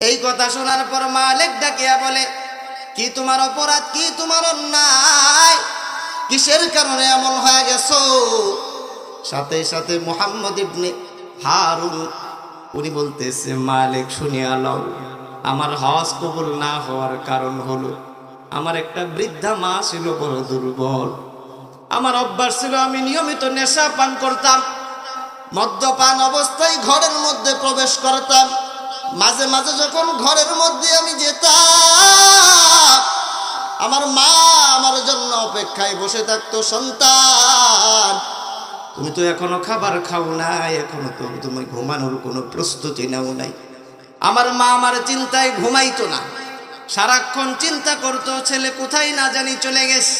এই কথা শোনার পর মালিক ডাকিয়া বলে, কি তোমার অপরাধ, কি তোমার অন্যায়, কিসের কারণে এমন হয়ে গেছো? সাথে সাথে মুহাম্মদ ইবনে হারুন উনি বলতেছে, মালিক শুনিয়া লও, আমার হজ কবুল না হওয়ার কারণ হলো আমার একটা বৃদ্ধা মা ছিল বড় দুর্বল। আমার অভ্যাস ছিল আমি নিয়মিত নেশা পান করতাম, মদ্যপান অবস্থায় ঘরের মধ্যে প্রবেশ করতাম। মাঝে মাঝে যখন ঘরের মধ্যে আমি যেতাম, আমার মা আমার জন্য অপেক্ষায় বসে থাকতো, সন্তান তুমি তো এখনো খাবার খাও নাই, এখনো তো তুমি ঘুমানোর কোনো প্রস্তুতি নাও নাই। আমার মা আমার চিন্তায় ঘুমাইতো না, সারাক্ষণ চিন্তা করতো ছেলে কোথায় না জানি চলে গেছে।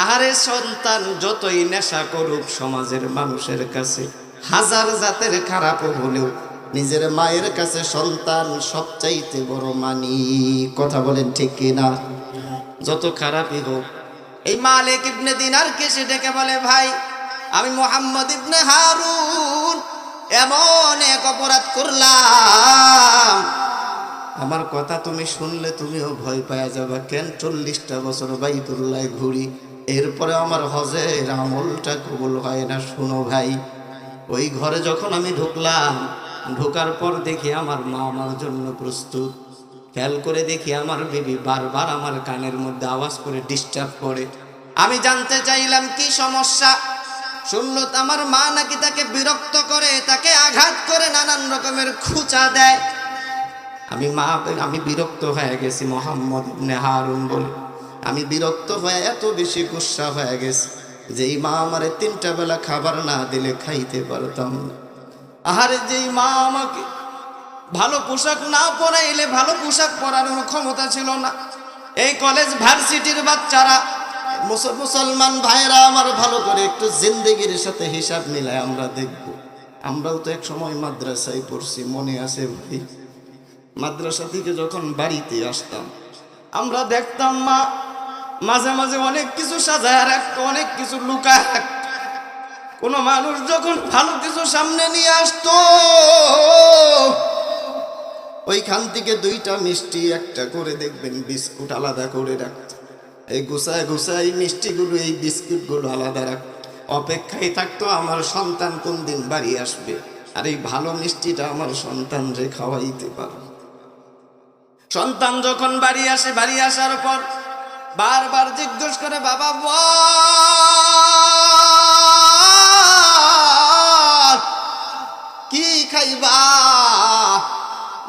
আহারে সন্তান যতই নেশা করুক, সমাজের মানুষের কাছে হাজার জাতের খারাপ হলেও নিজের মায়ের কাছে সন্তান সবচাইতে বড় মানি। কথা বলেন ঠিক কিনা? যত খারাপই হোক। এই মালিক ইবনে দিনারকে সে ডেকে বলে, ভাই আমি মুহাম্মদ ইবনে হারুন এমন এক অপরাধ করলাম, আমার কথা তুমি শুনলে তুমিও ভয় পাওয়া যাবে। কেন 40টা বছর বাইতুল্লাহ ঘুরি, এরপরে আমার হজের আমলটা কবুল হয় না। শুনো ভাই, ওই ঘরে যখন আমি ঢুকলাম, ঢোকার পর দেখি আমার মা আমার জন্য প্রস্তুত। খেয়াল করে দেখি আমার বেবি বারবার আমার কানের মধ্যে আওয়াজ করে ডিস্টার্ব করে। আমি জানতে চাইলাম কি সমস্যা। শুনলো আমার মা নাকি তাকে বিরক্ত করে, তাকে আঘাত করে, নানান রকমের খুঁচা দেয়। আমি বিরক্ত হয়ে গেছি, মুহাম্মদ ইবনে হারুন বলে আমি বিরক্ত হয়ে এত বেশি গুসা হয়ে গেছি যে এই মা আমারে 3টা বেলা খাবার না দিলে খাইতে পারতাম না। আহারে যেই মা আমাকে ভালো পোশাক না পরাইলে ভালো পোশাক পরানোর ক্ষমতা ছিল না। এই কলেজ ভার্সিটির বাচ্চারা, মুসলমান ভাইরা আমার ভালো করে একটু জিন্দেগির সাথে হিসাব মিলায় আমরা দেখব। আমরাও তো এক সময় মাদ্রাসায় পড়ছি, মনে আছে ভাই? মাদ্রাসা থেকে যখন বাড়িতে আসতাম, আমরা দেখতাম মা মাঝে মাঝে অনেক কিছু সাজায় রাখতো, অনেক কিছু লুকায় রাখতো। কোনো মানুষ যখন ভালো কিছু সামনে নিয়ে আসতো, ওইখান থেকে 2টা মিষ্টি, একটা করে দেখবেন বিস্কুট আলাদা করে রাখতো। এই গুছায় গুছায় মিষ্টিগুলো, এই বিস্কুটগুলো আলাদা রাখতো। অপেক্ষায় থাকতো আমার সন্তান কোন দিন বাড়ি আসবে, আর এই ভালো মিষ্টিটা আমার সন্তানরে খাওয়াইতে পারবে। সন্তান যখন বাড়ি আসে, বাড়ি আসার পর বারবার জিজ্ঞেস করে, বাবা বল কি খাইবা?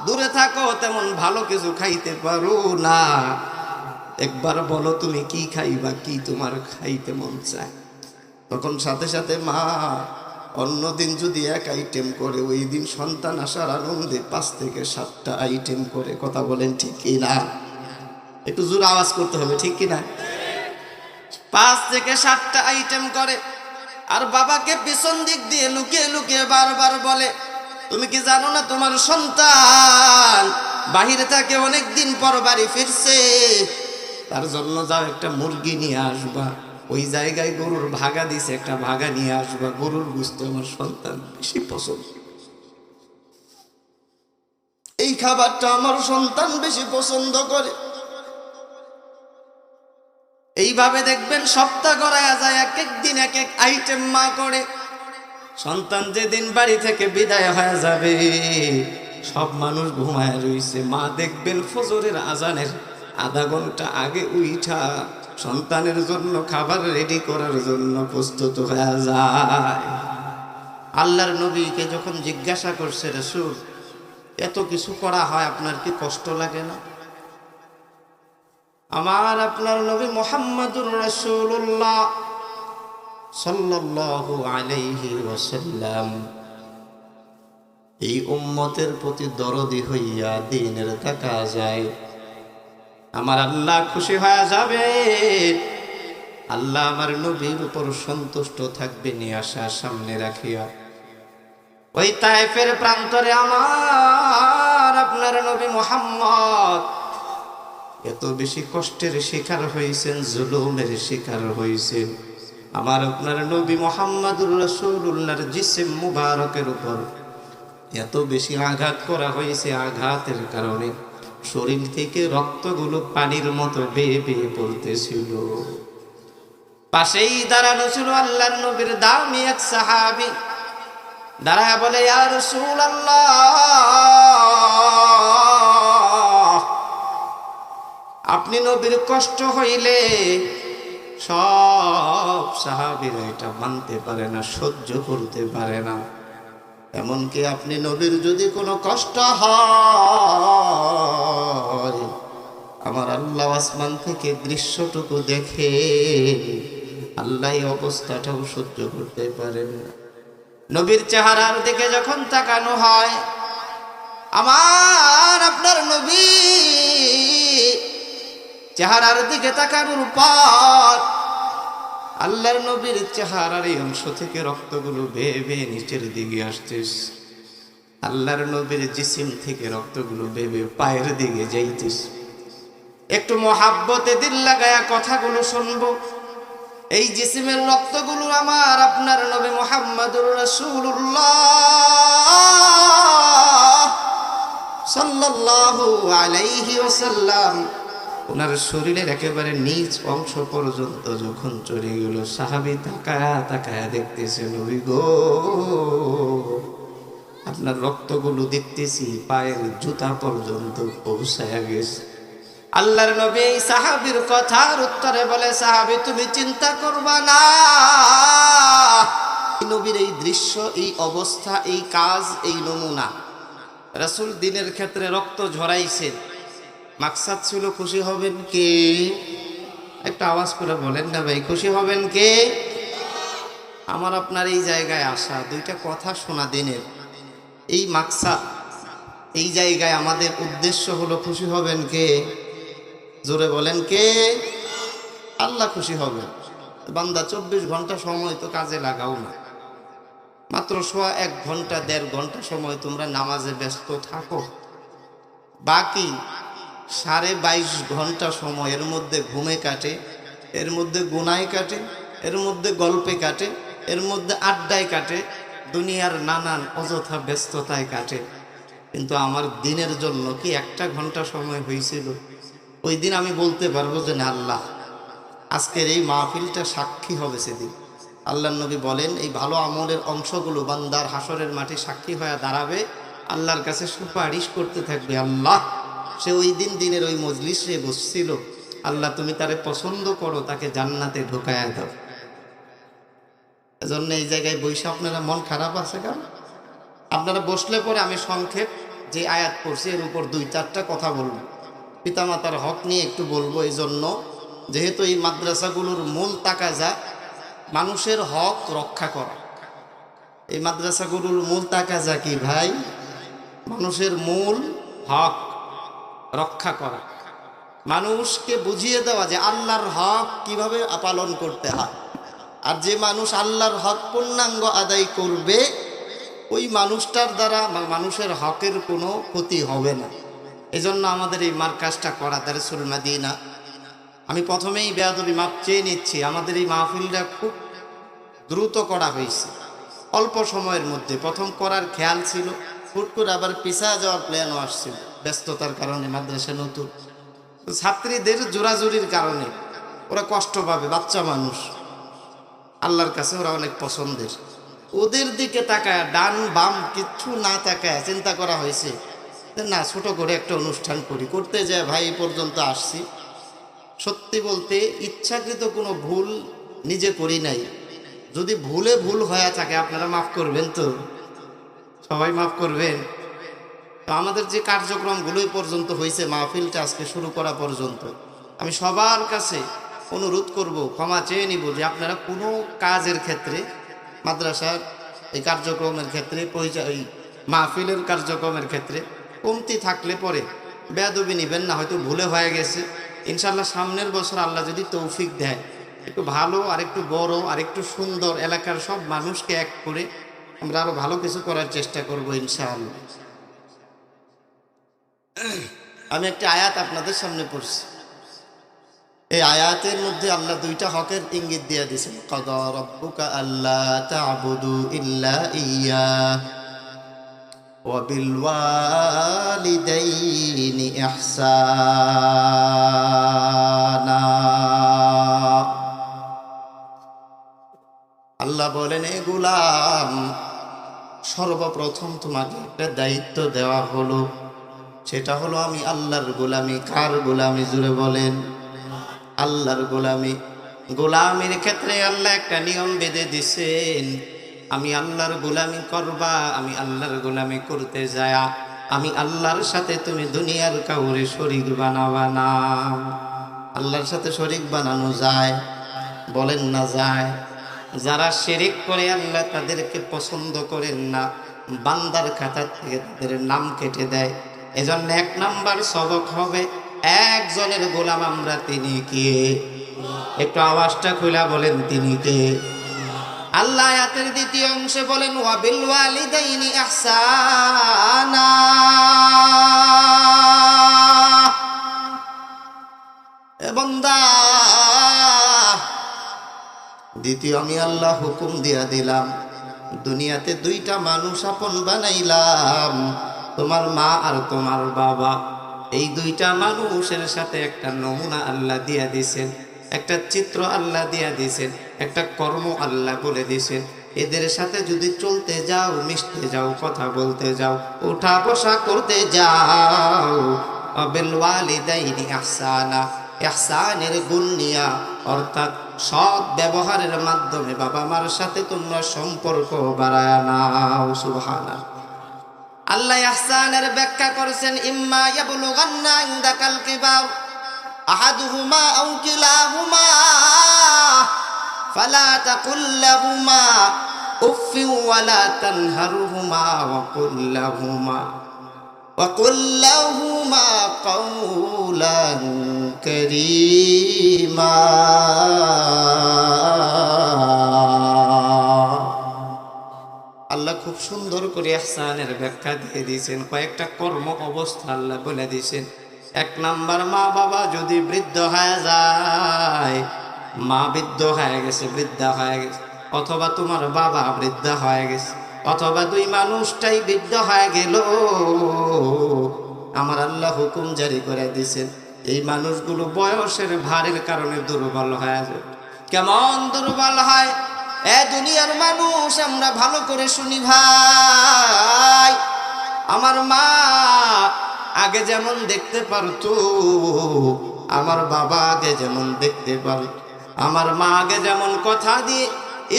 দূরে থাকো, তেমন ভালো কিছু খাইতে পারো না, একবার বলো তুমি কি খাইবা, কি তোমার খাইতে মন চায়। তখন সাথে সাথে মা অন্যদিন যদি 1 আইটেম করে, ওই দিন সন্তান আসার আনন্দে 5 থেকে 7টা আইটেম করে। কথা বলেন ঠিক কিনা? একটু জোর আওয়াজ করতে হবে, ঠিক কিনা? 5 থেকে 7টা আইটেম করে। আর বাবাকে পিছন দিক দিয়ে লুকিয়ে লুকিয়ে বারবার বলে, তুমি কি জানো না তোমার সন্তান বাহিরে থাকে, অনেক দিন পর বাড়ি ফিরছে, তার জন্য যাও একটা মুরগি নিয়ে আসবা, ওই জায়গায় গরুর ভাগা দিছে, একটা ভাগা নিয়ে আসবা, গরুর গোশত আমার সন্তান বেশি পছন্দ, এই খাবারটা আমার সন্তান বেশি পছন্দ করে। এইভাবে দেখবেন সপ্তাহ গড়ায়া যায়, এক এক দিন এক এক আইটেম মা করে। সন্তান যেদিন বাড়ি থেকে বিদায় হয়ে যাবে, সব মানুষ ঘুমায় রইছে, মা দেখবেন ফজরের আজানের আধা ঘন্টা আগে উঠা সন্তানের জন্য খাবার রেডি করার জন্য প্রস্তুত হয়ে যায়। আল্লাহর নবীকে যখন জিজ্ঞাসা করছে, রাসূল এত কিছু করা হয়, আপনার কি কষ্ট লাগে না? আমার আপনার নবী মুহাম্মদুর রাসূলুল্লাহ সাল্লাল্লাহু আলাইহি ওয়াসাল্লাম এই উম্মতের প্রতি দরদি হইয়া দিনের টাকা যায়, আমার আল্লাহ খুশি হয়ে যাবে, আল্লাহ আমার নবীর উপর সন্তুষ্ট থাকবে। নিয়ে আসা সামনে রাখিয়া ওই তায়েফের প্রান্তরে আমার আপনার নবী মুহাম্মদ এত বেশি কষ্টের শিকার হয়েছেন, জুলুমের শিকার হয়েছেন। আমার আপনার নবী মুহাম্মদুর রাসূলুল্লাহর জিসিম মুবারকের উপর এত বেশি আঘাত করা হয়েছে, আঘাতের কারণে শরীর থেকে রক্তগুলো পানির মতো বেয়ে বেয়ে পড়তেছিল। পাশেই দাঁড়ানো ছিল আল্লাহর নবীর দামি এক সাহাবী। দাঁড়ায় বলে, ইয়া রাসূলুল্লাহ, আপনি নবীর কষ্ট হইলে সব সাহাবীরা এটা মানতে পারে না, সহ্য করতে পারে না। এমনকি আপনি নবীর যদি কোনো কষ্ট হয়, আমার আল্লাহ আসমান থেকে দৃশ্যটুকু দেখে আল্লাহ এই অবস্থাটাও সহ্য করতে পারেন না। নবীর চেহারার দিকে যখন তাকানো হয়, আমার আপনার নবী চেহারার দিকে তাকানোর পর আল্লাহর নবীর চেহারার এই অংশ থেকে রক্তগুলো বেয়ে বেয়ে নিচের দিকে আসতেছে। আল্লাহর নবীর জিসিম থেকে রক্তগুলো বেয়ে বেয়ে পায়ের দিকে যাইতেছে। একটু মহাব্বতে দিল লাগায়া কথাগুলো শুনবো। এই জিসিমের রক্তগুলো আমার আপনার নবী মুহাম্মদুর রাসূলুল্লাহ সাল্লাল্লাহু আলাইহি ওয়াসাল্লাম ওনার শরীরের একেবারে নিচ অংশ পর্যন্ত যখন চলে গেল, সাহাবী তাকায়া তাকায়া দেখতেছে, নবী গো, আপনার রক্তগুলো দেখতেছি পায়ের জুতা পর্যন্ত পৌঁছায়া গেছে। আল্লাহর নবী এই সাহাবীর কথার উত্তরে বলে, সাহাবী তুমি চিন্তা করবা না, নবীর এই দৃশ্য, এই অবস্থা, এই কাজ, এই নমুনা রাসূল দ্বীনের ক্ষেত্রে রক্ত ঝরাইছেন, মাকসাদ ছিল খুশি হবেন কে? একটা আওয়াজ করে বলেন না ভাই, খুশি হবেন কে? আমার আপনার এই জায়গায় আসা, দুইটা কথা শোনা দিনের এই মাকসাদ, এই জায়গায় আমাদের উদ্দেশ্য হলো খুশি হবেন কে? জোরে বলেন কে? আল্লাহ খুশি হবেন। বান্দা 24 ঘন্টা সময় তো কাজে লাগাও না, মাত্র সোয়া 1 ঘন্টা 1.5 ঘন্টা সময় তোমরা নামাজে ব্যস্ত থাকো, বাকি 22.5 ঘন্টা সময় এর মধ্যে ঘুমে কাটে, এর মধ্যে গুনায় কাটে, এর মধ্যে গল্পে কাটে, এর মধ্যে আড্ডায় কাটে, দুনিয়ার নানান অযথা ব্যস্ততায় কাটে। কিন্তু আমার দিনের জন্য কি 1 ঘন্টা সময় হয়েছিল? ওই দিন আমি বলতে পারবো যে না, আল্লাহ আজকের এই মাহফিলটা সাক্ষী হবে সেদিন। আল্লাহর নবী বলেন, এই ভালো আমলের অংশগুলো বান্দার হাসরের মাঠে সাক্ষী হয়ে দাঁড়াবে, আল্লাহর কাছে সুপারিশ করতে থাকবে। আল্লাহ, সে ওই দিন দিনের ওই মজলিসে বসছিল, আল্লাহ তুমি তারে পছন্দ করো, তাকে জান্নাতে ঢুকায়া দাও। এজন্য এই জায়গায় বসে আপনারা মন খারাপ আছে কেন? আপনারা বসলে পরে আমি সংক্ষেপ যে আয়াত পড়ছি এর উপর 2-4টা কথা বলবো, পিতামাতার হক নিয়ে একটু বলবো। এই জন্য যেহেতু এই মাদ্রাসাগুলোর মূল তাকাজা মানুষের হক রক্ষা করা, এই মাদ্রাসাগুলোর মূল তাকাজা কি ভাই? মানুষের মূল হক রক্ষা করা, মানুষকে বুঝিয়ে দেওয়া যে আল্লাহর হক কিভাবে পালন করতে হয়। আর যে মানুষ আল্লাহর হক পূর্ণাঙ্গ আদায় করবে, ওই মানুষটার দ্বারা মানুষের হকের কোনো ক্ষতি হবে না। এজন্য আমাদের এই মার্কাজটা করা, দারসুল মাদিনা। আমি প্রথমেই বেয়াদবি মাপ চেয়ে নিচ্ছি, আমাদের এই মাহফিলটা খুব দ্রুত করা হয়েছে, অল্প সময়ের মধ্যে। প্রথম করার খেয়াল ছিল, হুট করে আবার পিছায় যাওয়ার প্ল্যানও আসছিল ব্যস্ততার কারণে। মাদ্রাসা নতুন, ছাত্রীদের জোরাজুরির কারণে ওরা কষ্ট পাবে, বাচ্চা মানুষ, আল্লাহর কাছে ওরা অনেক পছন্দের। ওদের দিকে তাকায় ডান বাম কিচ্ছু না তাকায় চিন্তা করা হয়েছে না, ছোট করে একটা অনুষ্ঠান করি। করতে যায় ভাই এই পর্যন্ত আসছি। সত্যি বলতে ইচ্ছাকৃত কোনো ভুল নিজে করি নাই। যদি ভুলে ভুল হয়ে থাকে আপনারা মাফ করবেন তো, সবাই মাফ করবেন তো। আমাদের যে কার্যক্রমগুলোই পর্যন্ত হয়েছে, মাহফিলটা আজকে শুরু করা পর্যন্ত, আমি সবার কাছে অনুরোধ করব, ক্ষমা চেয়ে নিব যে আপনারা কোনো কাজের ক্ষেত্রে, মাদ্রাসার এই কার্যক্রমের ক্ষেত্রে, এই মাহফিলের কার্যক্রমের ক্ষেত্রে কমতি থাকলে পরে বেয়াদবি নেবেন না, হয়তো ভুলে হয়ে গেছে। ইনশাল্লাহ সামনের বছর আল্লাহ যদি তৌফিক দেয়, একটু ভালো আর একটু বড় আর একটু সুন্দর, এলাকার সব মানুষকে এক করে আমরা আরো ভালো কিছু করার চেষ্টা করব ইনশাআল্লাহ। আমি একটা আয়াত আপনাদের সামনে পড়ছি। এই আয়াতের মধ্যে আল্লাহ 2টা হকের ইঙ্গিত দিয়ে দিয়েছেন। কাদা রাব্বুকা আল্লা তা'বুদু ইল্লা ইয়্যাহ وبالوالدين إحسانا আল্লাহ বলেন, এ গোলাম, সর্বপ্রথম তোমাকে একটা দায়িত্ব দেওয়া হলো, সেটা হলো আমি আল্লাহর গোলামি। কার গোলামি? জুড়ে বলেন, আল্লাহর গোলামি। গোলামির ক্ষেত্রে আল্লাহ একটা নিয়ম বেঁধে দিছেন, আমি আল্লাহর গোলামি করবা। আমি আল্লাহর গোলামি করতে যায় আমি আল্লাহর সাথে তুমি দুনিয়ার কাউরে শরীক বানাবা না। আল্লাহর সাথে শরীক বানানো যায়? বলেন না যায়? যারা শিরিক করে আল্লাহ তাদেরকে পছন্দ করেন না, বান্দার খাতা থেকে তাদের নাম কেটে দেয়। এজন্য 1 নাম্বার সবক হবে, একজনের গোলাম আমরা, তিনি কে? একটু আওয়াজটা খুলে বলেন, তিনি কে? আল্লাহ আয়াতের 2য় অংশে বলেন, ওয়াবিল ওয়ালিদাইনি ইহসানা। এ বান্দা, দ্বিতীয় আমি আল্লাহ হুকুম দিয়া দিলাম, দুনিয়াতে 2টা মানুষ আপন বানাইলাম, তোমার মা আর তোমার বাবা। এই 2টা মানুষের সাথে একটা নমুনা আল্লাহ দিয়া দিছেন, একটা চিত্র আল্লাহ দিয়া দিছেন, একটা কর্ম আল্লাহ বলে দিছেন। এদের সাথে যদি চলতে যাও, মিশতে যাও, কথা বলতে যাও, উঠা বসা করতে যাও, বিল ওয়ালিদাইনি ইহসানা, ইহসানের গুণ নিয়া, অর্থাৎ সৎ ব্যবহারের মাধ্যমে বাবা মার সাথে তোমরা সম্পর্ক বাড়ায় নাও। সুবহানাল্লাহ। আল্লাহ ইহসানের ব্যাখ্যা করেছেন, ইম্মা ইয়াবলুগান্না ইনদাকাল কিবার আহাদুহুমা আও কিলাহুমা ফালা তাকুল লাহুমা উফফিন ওয়ালা তানহারহুমা وقل لهما قولا كريما। আল্লাহ খুব সুন্দর করে ইহসানের ব্যাখ্যা দিয়ে দিয়েছেন, কয়েকটা কর্ম অবস্থা আল্লাহ বলে দিয়েছেন। 1 নাম্বার, মা বাবা যদি বৃদ্ধ হয়ে যায়, মা বৃদ্ধ হয়ে গেছে, বৃদ্ধা হয়ে গেছে, অথবা তোমার বাবা বৃদ্ধা হয়ে গেছে, অথবা 2 মানুষটাই বৃদ্ধ হয়ে গেল, আমার আল্লাহ হুকুম জারি করে দিয়েছেন, এই মানুষগুলো বয়সের ভারের কারণে দুর্বল হয়ে যায়। কেমন দুর্বল হয়? এ দুনিয়ার মানুষ, আমরা ভালো করে শুনি ভাই। আমার মা আগে যেমন দেখতে পারতো, আমার বাবা আগে যেমন দেখতে পারত, আমার মা আগে যেমন কথা দিয়ে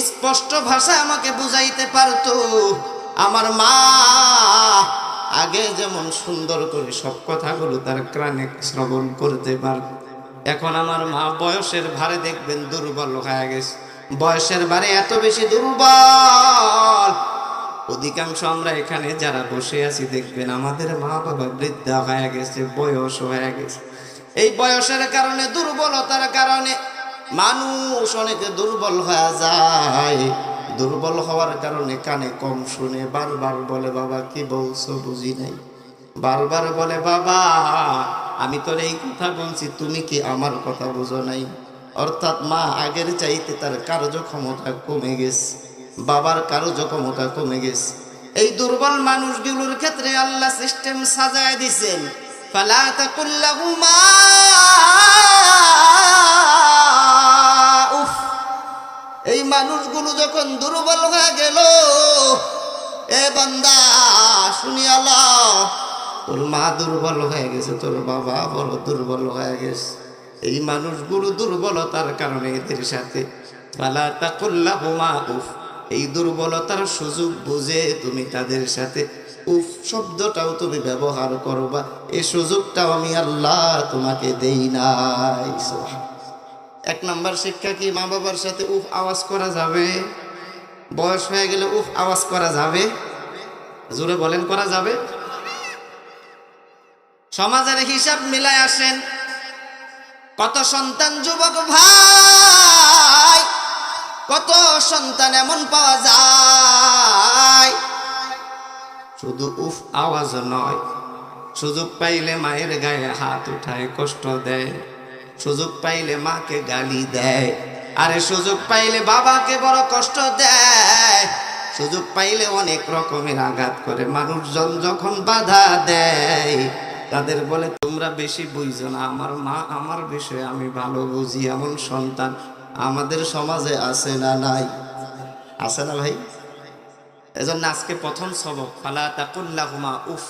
স্পষ্ট ভাষা আমাকে বুঝাইতে পারতো, আমার মা আগে যেমন সুন্দর করে সব কথাগুলো তার কানে শ্রবণ করতে পারত, এখন আমার মা বয়সের ভারে দেখবেন দুর্বল হয়ে গেছে। বয়সের ভারে এত বেশি দুর্বল, অধিকাংশ আমরা এখানে যারা বসে আছি দেখবেন আমাদের মা বাবা বৃদ্ধা হয়ে গেছে, বয়স হয়ে গেছে। এই বয়সের কারণে, দুর্বলতার কারণে মানুষ অনেকে দুর্বল হয়ে যায়। দুর্বল হওয়ার কারণে কানে কম শুনে, বারবার বলে বাবা কি বলছো বুঝি নাই, বারবার বলে বাবা আমি তোর এই কথা বলছি, তুমি কি আমার কথা বুঝো নাই। অর্থাৎ মা আগের চাইতে তার কার্যক্ষমতা কমে গেছে, বাবার কার্যক্ষমতা কমে গেছে। এই দুর্বল মানুষগুলোর ক্ষেত্রে আল্লাহ সিস্টেম সাজায় দিছেন, ফালা তাকুল লাহুমা উফ। এই মানুষগুলো যখন দুর্বল হয়ে গেল, এ বান্দা শুনিয়ালা, তোর মা দুর্বল হয়ে গেছে, তোর বাবা বড় দুর্বল হয়ে গেছে। এই মানুষগুলো দুর্বলতার কারণে এদের সাথে ফালা তাকুল লাহুমা উফ, এই দুর্বলতার সুযোগ বুঝে তুমি তাদের সাথে উফ শব্দটাও তুমি ব্যবহার করবা, এই সুযোগটাও আমি আল্লাহ তোমাকে দেই নাই। 1 নাম্বার শিক্ষা কি? মা বাবার সাথে উফ আওয়াজ করা যাবে? বয়স হয়ে গেলে উফ আওয়াজ করা যাবে? জোরে বলেন, করা যাবে? সমাজের হিসাব মিলায় আসেন, কত সন্তান যুবক ভাই, কত সন্তান এমন পাওয়া যায় শুধু উফ আওয়াজ নয়, সুযোগ পাইলে মায়ের গায়ে হাত উঠায় কষ্ট দেয়, সুযোগ পাইলে মাকে গালি দেয়, আরে সুযোগ পাইলে বাবাকে বড় কষ্ট দেয়, সুযোগ পাইলে অনেক রকমের আঘাত করে। মানুষজন যখন বাধা দেয় তাদের বলে তোমরা বেশি বুঝছো না, আমার মা আমার বিষয়ে আমি ভালো বুঝি। এমন সন্তান আমাদের সমাজে আছে না নাই? আছে না ভাই? এজন্য আজকে প্রথম সবক, ফালা তাকুল্লাহুমা উফ।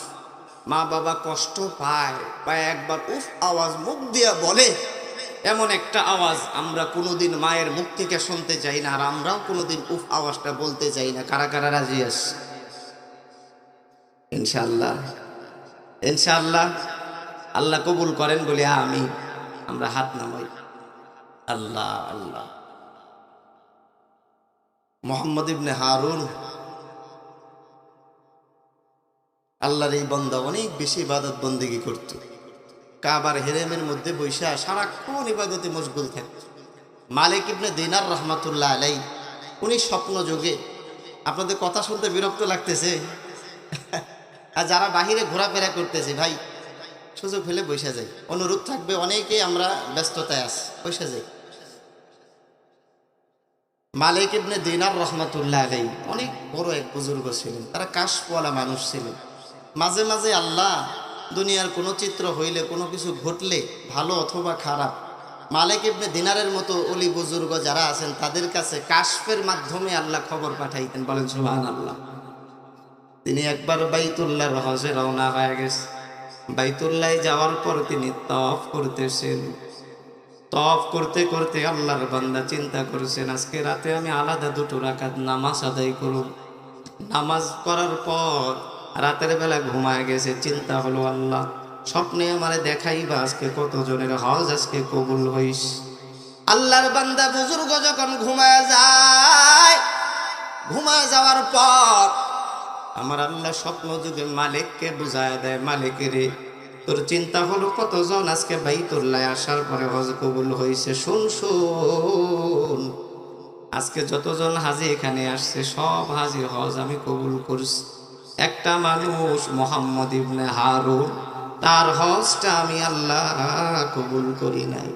মা বাবা কষ্ট পায় বা একবার উফ আওয়াজ মুখ দিয়া বলে, এমন একটা আওয়াজ আমরা কোনোদিন মায়ের মুখ থেকে শুনতে চাই না, আর আমরাও কোনোদিন উফ আওয়াজটা বলতে চাই না। কারা কারা রাজি আছে? ইনশাআল্লাহ, ইনশাআল্লাহ। আল্লাহ কবুল করেন বলে আমি, আমরা হাত নামাই। আল্লাহ আল্লাহ। মুহাম্মদ ইবনে হারুন আল্লাহর এই বান্দা অনেক বেশি ইবাদত বন্দেগী করত। কাবার হেরেমের মধ্যে বৈশা সারাক্ষণ ইবাদতে মশগুল থাকত। মালিক ইবনে দিনার রহমাতুল্লাহ আলাই, উনি স্বপ্ন যোগে, আপনাদের কথা শুনতে বিরক্ত লাগতেছে আর যারা বাহিরে ঘোরাফেরা করতেছে ভাই সুযোগ হলে বৈশা যাই, অনুরোধ থাকবে, অনেকেই আমরা ব্যস্ততায় আছি, বৈশা যাই। মালিক ইবনে দিনার রহমাতুল্লাহ আলাই অনেক বড় এক বুজুর্গ ছিলেন, তারা কাশওয়ালা মানুষ ছিলেন। মাঝে মাঝে আল্লাহ দুনিয়ার কোনো চিত্র হইলে, কোনো কিছু ঘটলে, ভালো অথবা খারাপ, মালিক ইবনে দিনারের মতো অলি বুজুর্গ যারা আছেন তাদের কাছে কাশফের মাধ্যমে আল্লাহ খবর পাঠাইতেন। বলেন সুবহানাল্লাহ। তিনি একবার বাইতুল্লাহর হজে রওনা হয়ে গেছে। বাইতুল্লাহ যাওয়ার পর তিনি তওয়াফ করতেছেন। তওয়াফ করতে করতে আল্লাহর বান্দা চিন্তা করেছেন, আজকে রাতে আমি আলাদা 2 রাকাত নামাজ আদায় করব। নামাজ করার পর রাতের বেলা ঘুমায় গেছে। চিন্তা হলো, আল্লাহ স্বপ্নে আমারে দেখাইবা আজকে কতজনের হজ আজকে কবুল হইস। আল্লাহর বান্দা বুজুর্গ যখন ঘুমায় যায়, ঘুমায় যাওয়ার পর আমার আল্লাহ স্বপ্ন যুগে মালিককে বুঝায় দেয়, মালিকেরে তোর চিন্তা হলো কতজন আজকে বাইতুল্লাহ আসার পরে হজ কবুল হয়েছে। শুন শুন, আজকে যতজন হাজি এখানে আসছে সব হাজির হজ আমি কবুল করছি। একটা মানুষ মুহাম্মদ ইবনে হারুন, তার হজটা আমি আল্লাহ কবুল করি নাই।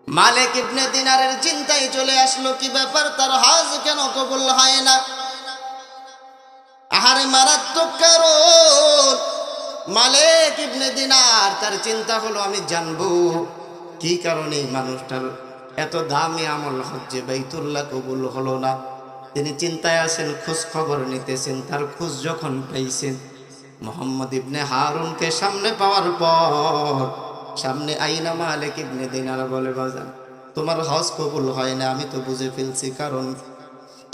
মালিক ইবনে দিনারের চিন্তায় চলে আসলো, কি ব্যাপার, তার হজ কেন কবুল হয় না? আহারে মারাত্মক কারণ। মালিক ইবনে দিনার তার চিন্তা হলো, আমি জানবো কি কারণে মানুষটার এত দামি আমল হজ্জে বাইতুল্লাহ কবুল হলো না। তিনি চিন্তায় আছেন, খোঁজ খবর নিতেছেন। তার খোঁজ যখন পাইছেন, মুহাম্মদ ইবনে হারুনকে সামনে পাওয়ার পর সামনে আইনা মালিক ইবনে দিনার বলে, বাজান তোমার হজ কবুল হয় না, আমি তো বুঝে ফেলছি কারণ।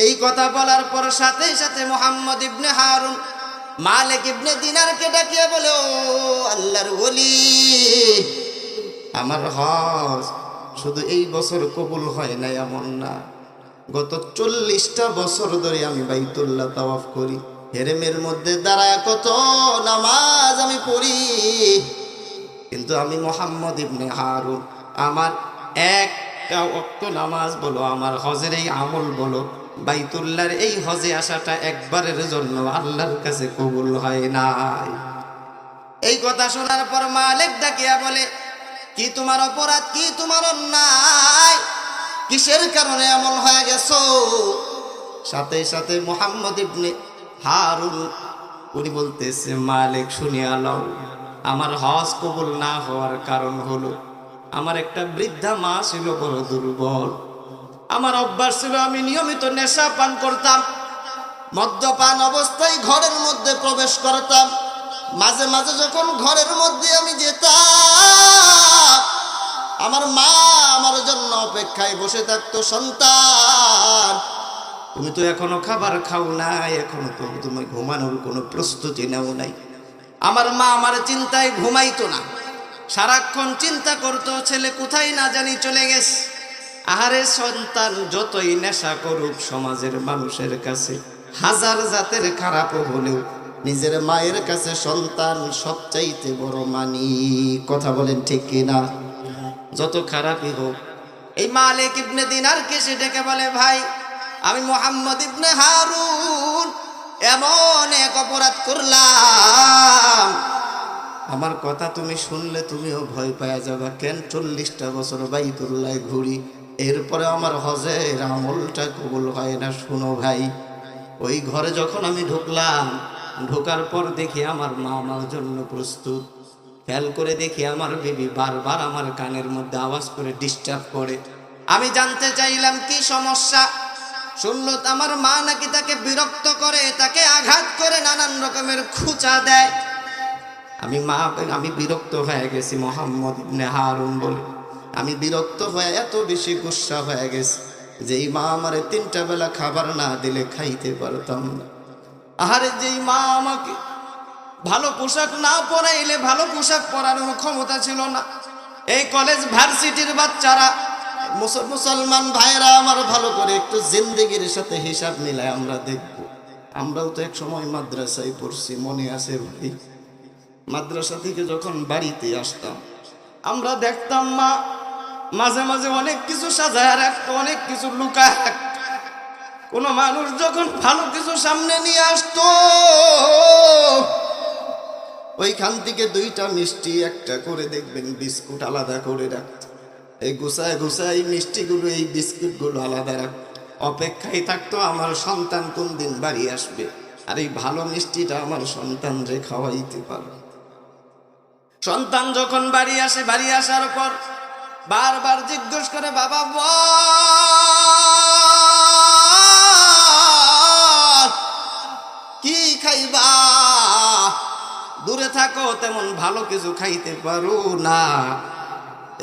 এই কথা বলার পর সাথে সাথে মুহাম্মদ ইবনে হারুন মালিক ইবনে দিনারকে ডাকিয়ে বলে, ও আল্লাহর ওলি, আমার হজ শুধু এই বছর কবুল হয় না এমন না, গত 40টা বছর ধরে আমি বাইতুল্লাহ তাওয়াফ করি, হেরেমের মধ্যে দাঁড়ায় কত নামাজ আমি পড়ি, কিন্তু আমি মুহাম্মদ ইবনে হারুন আমার একটা ওয়াক্ত নামাজ বলো, আমার হজের এই আমল বলো, বাইতুল্লাহর এই হজে আসাটা একবারের জন্য আল্লাহর কাছে কবুল হয় নাই। এই কথা শোনার পর মালিক ডাকিয়া বলে, কি তোমার অপরাধ, কি তোমার অন্যায়, কিসের কারণে এমন হয়ে গেছো? সাথে সাথে মুহাম্মদ ইবনে হারুন উনি বলতেছে, মালিক শুনিয়া লও, আমার হজ কবুল না হওয়ার কারণ হলো আমার একটা বৃদ্ধা মা ছিল বড় দুর্বল। আমার অভ্যাস ছিল আমি নিয়মিত নেশা পান করতাম, মদ্যপান অবস্থায় ঘরের মধ্যে প্রবেশ করতাম। মাঝে মাঝে যখন ঘরের মধ্যে আমি যেতাম, আমার মা আমার জন্য অপেক্ষায় বসে থাকতো, সন্তান তুমি তো এখনো খাবার খাও নাই, এখনো তো তুমি ঘুমানোর কোনো প্রস্তুতি নেও নাই। আমার মা আমার চিন্তায় ঘুমাইতো না, সারাক্ষণ চিন্তা করতো ছেলে কোথায় না জানি চলে গেছে। আহারে সন্তান যতই নেশা করুক সমাজের মানুষের কাছে হাজার জাতের খারাপ হলেও নিজের মায়ের কাছে সন্তান সবচাইতে বড় মানি। কথা বলেন ঠিক কিনা? যত খারাপই হোক। এই মালিক ইবনে দিনারকে সে ডেকে বলে, ভাই আমি মুহাম্মদ ইবনে হারুন এমন এক অপরাধ করলাম, আমার কথা তুমি শুনলে তুমিও ভয় পাওয়া যাবে। কেন 40টা বছর বাইতুল্লাহ ঘুরি, এরপরে আমার হজের আমলটা কবুল হয় না। শুনো ভাই, ওই ঘরে যখন আমি ঢুকলাম, ঢোকার পর দেখি আমার মা আমার জন্য প্রস্তুত। খেয়াল করে দেখি আমার বেবি বারবার আমার কানের মধ্যে আওয়াজ করে ডিস্টার্ব করে। আমি জানতে চাইলাম কি সমস্যা। শুনলো আমার মা নাকি তাকে বিরক্ত করে, তাকে আঘাত করে, নানান রকমের খুঁচা দেয়। আমি বিরক্ত হয়ে গেছি, মোহাম্মদ ইবনে হারুন বলে আমি বিরক্ত হয়ে এত বেশি গুসা হয়ে গেছি যে এই মা আমারে 3টা বেলা খাবার না দিলে খাইতে পারতাম না। আহারে যেই মা আমাকে ভালো পোশাক না পরাইলে ভালো পোশাক পরানোর ক্ষমতা ছিল না। এই কলেজ ভার্সিটির বাচ্চারা, মুসলমান ভাইরা আমার ভালো করে একটু জিন্দেগির সাথে হিসাব মিলায় আমরা দেখব। আমরাও তো এক সময় মাদ্রাসায় পড়ছি, মনে আছে ভাই? মাদ্রাসা থেকে যখন বাড়িতে আসতাম আমরা দেখতাম মা মাঝে মাঝে অনেক কিছু সাজায় রাখতো, অনেক কিছু লুকায় রাখতো। কোনো মানুষ যখন ভালো কিছু সামনে নিয়ে আসতো, ওইখান থেকে 2টা মিষ্টি, একটা করে দেখবেন বিস্কুট আলাদা করে রাখতো। এই গুছায় গুছায় এই মিষ্টিগুলো, এই বিস্কুটগুলো আলাদা রাখতো। অপেক্ষায় থাকতো আমার সন্তান কোন দিন বাড়ি আসবে আর এই ভালো মিষ্টিটা আমার সন্তানরে খাওয়াইতে পারবে। সন্তান যখন বাড়ি আসে, বাড়ি আসার পর বারবার জিজ্ঞেস করে, বাবা বল কি খাইবা? দূরে থাকো, তেমন ভালো কিছু খাইতে পারো না,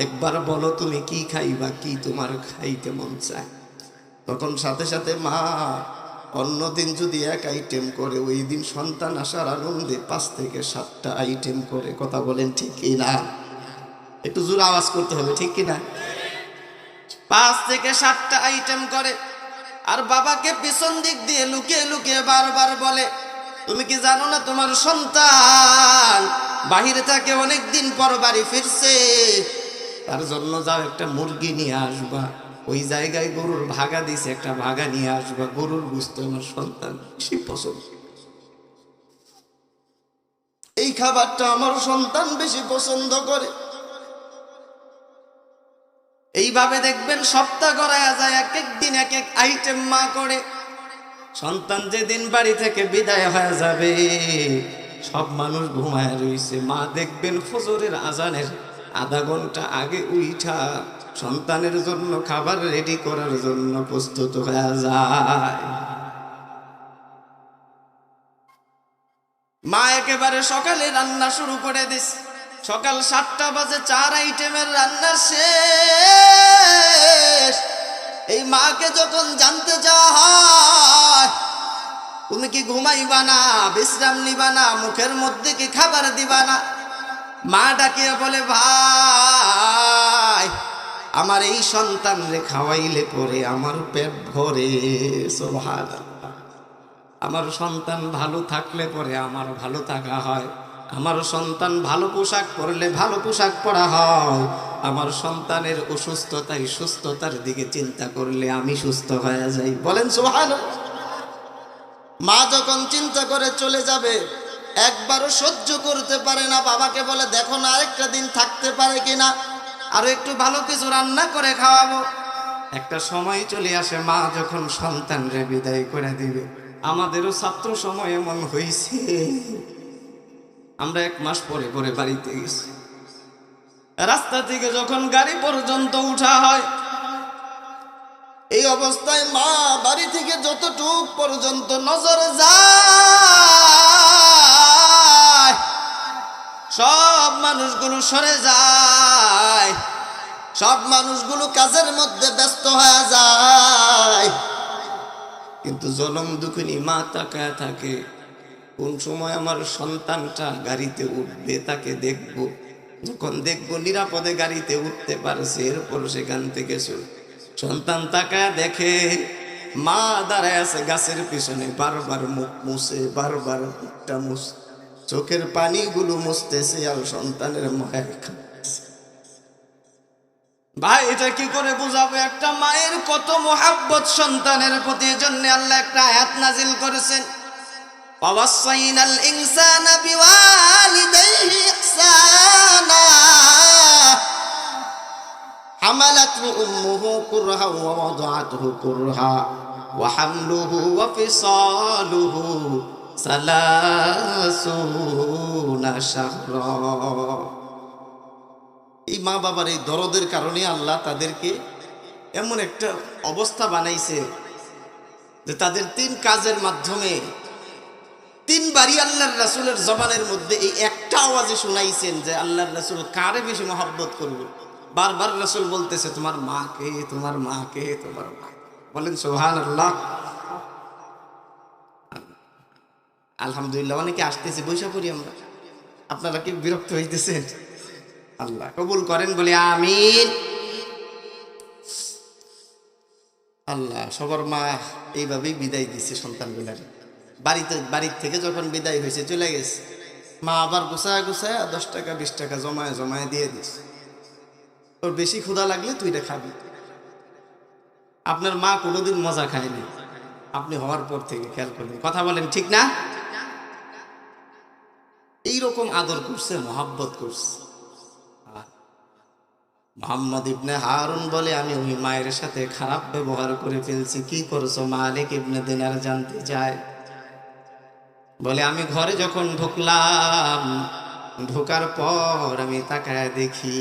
একবার বলো তুমি কি খাইবা, কি তোমার খাইতে মন চায়। তখন সাথে সাথে মা অন্যদিন যদি 1 আইটেম করে, ওই দিন সন্তান আসার আনন্দে 5 থেকে 7টা আইটেম করে। কথা বলেন ঠিক কিনা? একটু জোরে আওয়াজ করতে হবে, ঠিক কিনা? 5 থেকে 7টা আইটেম করে। আর বাবাকে পিছন দিক দিয়ে লুকিয়ে লুকিয়ে বারবার বলে, তুমি কি জানো না তোমার সন্তান বাহিরে থাকে, অনেক দিন পর বাড়ি ফিরছে, তার জন্য যাও একটা মুরগি নিয়ে আসবা, ওই জায়গায় গরুর ভাগা দিছে, একটা ভাগা নিয়ে আসবা, গরুর গোশত আমার সন্তান বেশি পছন্দ, এই খাবারটা আমার সন্তান বেশি পছন্দ করে। এইভাবে দেখবেন সপ্তাহ গড়ায়া যায়, এক এক দিন এক এক আইটেম মা করে। সন্তান যেদিন বাড়ি থেকে বিদায় হয়ে যাবে, সব মানুষ ঘুমায় রইছে, মা দেখবেন ফজরের আজানের আধা ঘন্টা আগে উঠা সন্তানের জন্য খাবার রেডি করার জন্য প্রস্তুত হয়ে যায়। মা একেবারে সকালে রান্না শুরু করে দিস। সকাল 7টা বাজে 4 আইটেমের রান্না শেষ। এই মাকে যখন জানতে চাওয়া হয়, তুমি কি ঘুমাইবা না, বিশ্রাম নিবা না, মুখের মধ্যে কি খাবার দিবা না, মা ডাকিয়ে বলে, ভাই আমার এই সন্তান রে খাওয়াইলে পরে আমার পেট ভরে। সুবহানাল্লাহ। আমার সন্তান ভালো থাকলে পরে আমার ভালো থাকা হয়, আমার সন্তান ভালো পোশাক পরলে ভালো পোশাক পরা হয়, আমার সন্তানের অসুস্থতায় সুস্থতার দিকে চিন্তা করলে আমি সুস্থ হয়ে যাই। বলেন সুবহানাল্লাহ। মা যখন চিন্তা করে চলে যাবে, একবারও সহ্য করতে পারে না, বাবাকে বলে, দেখো না আরেকটা দিন থাকতে পারে কিনা, আরো একটু ভালো কিছু রান্না করে খাওয়াবো। একটা সময় চলে আসে, মা যখন সন্তানরে বিদায় করে দিবে। আমাদেরও ছাত্র সময় এমন হয়েছে, আমরা 1 মাস পরে পরে বাড়িতে গেছি, রাস্তা থেকে যখন গাড়ি পর্যন্ত উঠা হয়, এই অবস্থায় মা বাড়ি থেকে যতটুক পর্যন্ত নজর যায়, সব মানুষগুলো সরে যায়, সব মানুষগুলো কাজের মধ্যে ব্যস্ত হয়ে যায়, কিন্তু জনম দুঃখিনী মা তাকায় থাকে, কোন সময় আমার সন্তানটা গাড়িতে উঠবে, তাকে দেখব। যখন দেখব নিরাপদে গাড়িতে উঠতে পারছে, এরপর সেখান থেকে সন্তান তাকায় দেখে মা দাঁড়ায় আছে গাছের পিছনে, বারবার মুখ মুছে, বারবার মুখটা মুছে, চোখের পানিগুলো মুছতেছে আর সন্তানের মায়ের খাচ্ছে। ভাই এটা কি করে বুঝাবো একটা মায়ের কত মোহাব্বত সন্তানের প্রতি? জন্য আল্লাহ একটা আয়াত নাজিল করেছেন, ওয়াসাইনাল ইনসানা বিওয়ালিদাইহি ইহসানা, হামালাতহু উম্মুহু কুরহা ওয়া ওয়াদাআতহু কুরহা ওয়া হামলুহু ওয়া ফিসালুহু সালাসুনা শাহরা। এই মা বাবার এই দরদের কারণে আল্লাহ তাদেরকে এমন একটা অবস্থা বানাইছে যে তাদের 3 কাজের মাধ্যমে 3 বারই আল্লাহর রাসূলের জবানের মধ্যে এই একটা আওয়াজে শুনাইছেন যে আল্লাহর রাসূল কারে বেশি মহব্বত করবে। বারবার রাসূল বলতেছে তোমার মাকে, তোমার মাকে, তোমার মা। বলেন সুবহানাল্লাহ। আলহামদুলিল্লাহ। অনেকে আসতেছে, বৈশা পড়ি আমরা। আপনারা কি বিরক্ত হইতেছেন? আল্লাহ কবুল করেন, বলি আমিন। আল্লাহ সবার মা এইভাবেই বিদায় দিচ্ছে সন্তানগুলার। বাড়ির থেকে যখন বিদায় হয়েছে চলে গেছে, মা আবার গুছায় 10 টাকা 20 টাকা জমায় দিয়ে দিস, তোর বেশি ক্ষুধা লাগলে তুই এটা খাবি। আপনার মা কোনোদিন মজা খায়নি, আপনি হওয়ার পর থেকে খেয়াল করলেন। কথা বলেন ঠিক না? এইরকম আদর করছে, মহাব্বত করছে। মুহাম্মদ ইবনে হারুন বলে আমি ওই মায়ের সাথে খারাপ ব্যবহার করে ফেলছি। কি করছো? মালিক ইবনে দিনার জানতে চায়। বলে আমি ঘরে যখন ঢুকলাম, ঢোকার পর আমি তাকায় দেখি